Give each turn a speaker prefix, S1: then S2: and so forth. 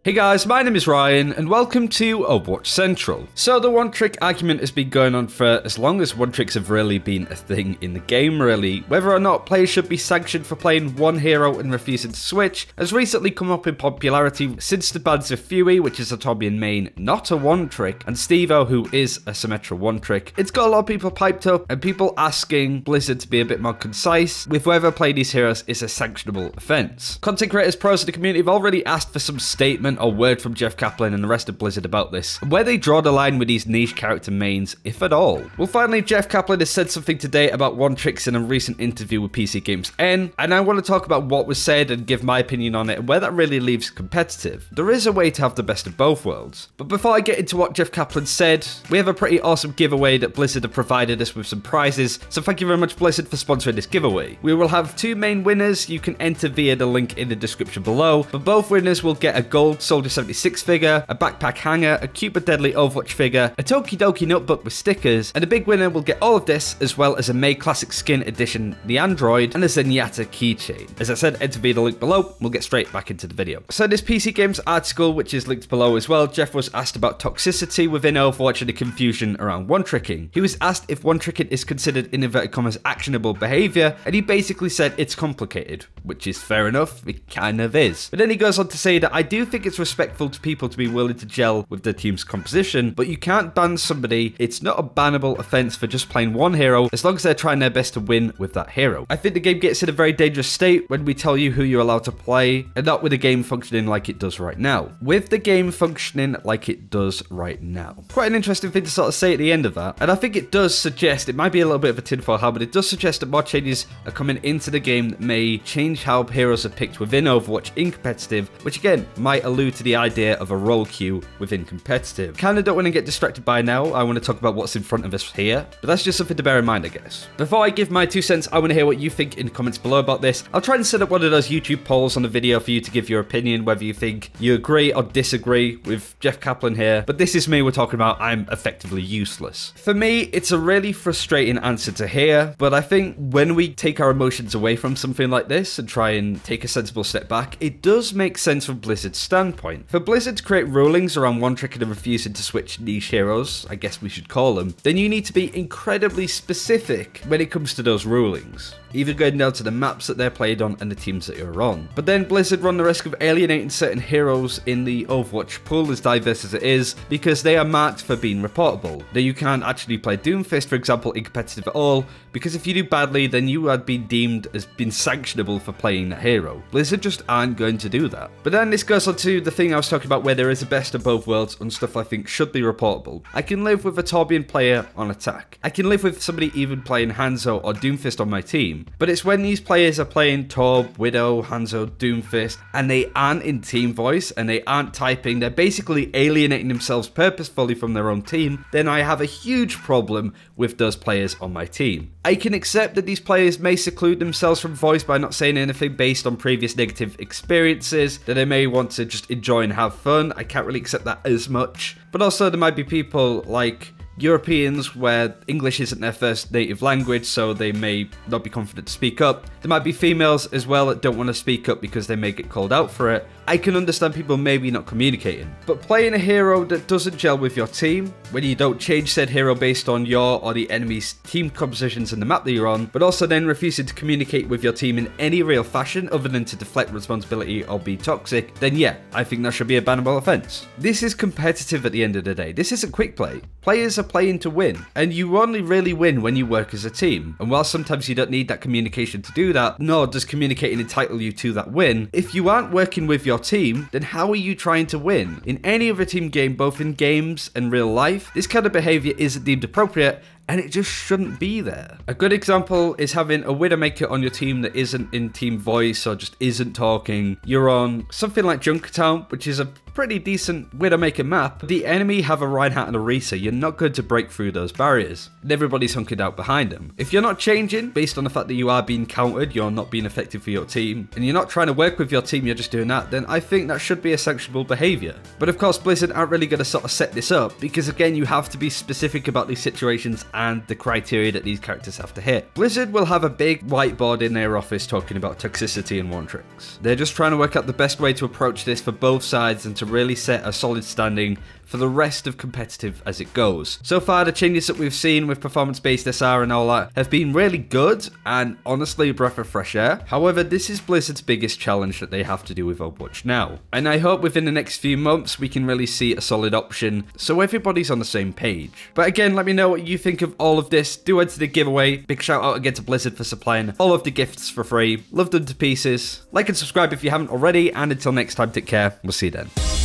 S1: Hey guys, my name is Ryan and welcome to Overwatch Central. So the one trick argument has been going on for as long as one tricks have really been a thing in the game really. Whether or not players should be sanctioned for playing one hero and refusing to switch has recently come up in popularity since the bans of Fuey, which is a Tobian main, not a one trick, and Stevo, who is a Symmetra one trick. It's got a lot of people piped up and people asking Blizzard to be a bit more concise with whether playing these heroes is a sanctionable offense. Content creators, pros, and the community have already asked for some statement or word from Jeff Kaplan and the rest of Blizzard about this, and where they draw the line with these niche character mains, if at all. Well, finally, Jeff Kaplan has said something today about one tricks in a recent interview with PC Games N, and I want to talk about what was said and give my opinion on it and where that really leaves competitive. There is a way to have the best of both worlds. But before I get into what Jeff Kaplan said, we have a pretty awesome giveaway that Blizzard have provided us with some prizes, so thank you very much Blizzard for sponsoring this giveaway. We will have two main winners you can enter via the link in the description below, but both winners will get a gold Soldier 76 figure, a backpack hanger, a Cupid Deadly Overwatch figure, a Tokidoki notebook with stickers, and the big winner will get all of this as well as a May Classic Skin Edition, the Android, and a Zenyatta keychain. As I said, enter via the link below. We'll get straight back into the video. So this PC Games article, which is linked below as well, Jeff was asked about toxicity within Overwatch and the confusion around one tricking. He was asked if one tricking is considered in inverted commas actionable behavior, and he basically said it's complicated, which is fair enough, it kind of is. But then he goes on to say that I do think it's respectful to people to be willing to gel with their team's composition, but you can't ban somebody. It's not a bannable offense for just playing one hero as long as they're trying their best to win with that hero. I think the game gets in a very dangerous state when we tell you who you're allowed to play and not with the game functioning like it does right now. With the game functioning like it does right now. Quite an interesting thing to sort of say at the end of that, and I think it does suggest, it might be a little bit of a tinfoil hat, but it does suggest that more changes are coming into the game that may change how heroes are picked within Overwatch in competitive, which again might allude to the idea of a role queue within competitive. Kinda don't want to get distracted by now, I want to talk about what's in front of us here, but that's just something to bear in mind, I guess. Before I give my 2 cents, I want to hear what you think in the comments below about this. I'll try and set up one of those YouTube polls on the video for you to give your opinion, whether you think you agree or disagree with Jeff Kaplan here, but this is me we're talking about. I'm effectively useless. For me, it's a really frustrating answer to hear, but I think when we take our emotions away from something like this and try and take a sensible step back, it does make sense from Blizzard's standpoint. For Blizzard to create rulings around one trick and refusing to switch niche heroes, I guess we should call them, then you need to be incredibly specific when it comes to those rulings, even going down to the maps that they're played on and the teams that you're on. But then Blizzard run the risk of alienating certain heroes in the Overwatch pool, as diverse as it is, because they are marked for being reportable. Now you can't actually play Doomfist, for example, in competitive at all, because if you do badly, then you had been deemed as being sanctionable for playing that hero. Blizzard just aren't going to do that. But then this goes on to the thing I was talking about where there is a best of both worlds and stuff I think should be reportable. I can live with a Tobian player on attack. I can live with somebody even playing Hanzo or Doomfist on my team. But it's when these players are playing Torb, Widow, Hanzo, Doomfist, and they aren't in team voice and they aren't typing, they're basically alienating themselves purposefully from their own team, then I have a huge problem with those players on my team. I can accept that these players may seclude themselves from voice by not saying anything based on previous negative experiences, that they may want to just enjoy and have fun. I can't really accept that as much. But also there might be people like Europeans where English isn't their first native language, so they may not be confident to speak up. There might be females as well that don't want to speak up because they may get called out for it. I can understand people maybe not communicating, but playing a hero that doesn't gel with your team, when you don't change said hero based on your or the enemy's team compositions and the map that you're on, but also then refusing to communicate with your team in any real fashion other than to deflect responsibility or be toxic, then yeah, I think that should be a bannable offense. This is competitive at the end of the day. This isn't quick play. Players are playing to win, and you only really win when you work as a team. And while sometimes you don't need that communication to do that, nor does communicating entitle you to that win, if you aren't working with your team, then how are you trying to win? In any other team game, both in games and real life, this kind of behavior isn't deemed appropriate, and it just shouldn't be there. A good example is having a Widowmaker on your team that isn't in team voice or just isn't talking. You're on something like Junkertown, which is a pretty decent Widowmaker map. The enemy have a Reinhardt and a Risa. You're not going to break through those barriers, and everybody's hunkered out behind them. If you're not changing based on the fact that you are being countered, you're not being effective for your team, and you're not trying to work with your team, you're just doing that, then I think that should be a sanctionable behavior. But of course, Blizzard aren't really going to sort of set this up, because again, you have to be specific about these situations and the criteria that these characters have to hit. Blizzard will have a big whiteboard in their office talking about toxicity and one tricks. They're just trying to work out the best way to approach this for both sides and to really set a solid standing for the rest of competitive as it goes. So far, the changes that we've seen with performance-based SR and all that have been really good and honestly a breath of fresh air. However, this is Blizzard's biggest challenge that they have to do with Overwatch now. And I hope within the next few months we can really see a solid option so everybody's on the same page. But again, let me know what you think of all of this. Do enter the giveaway. Big shout out again to Blizzard for supplying all of the gifts for free. Love them to pieces. Like and subscribe if you haven't already, and until next time, take care. We'll see you then.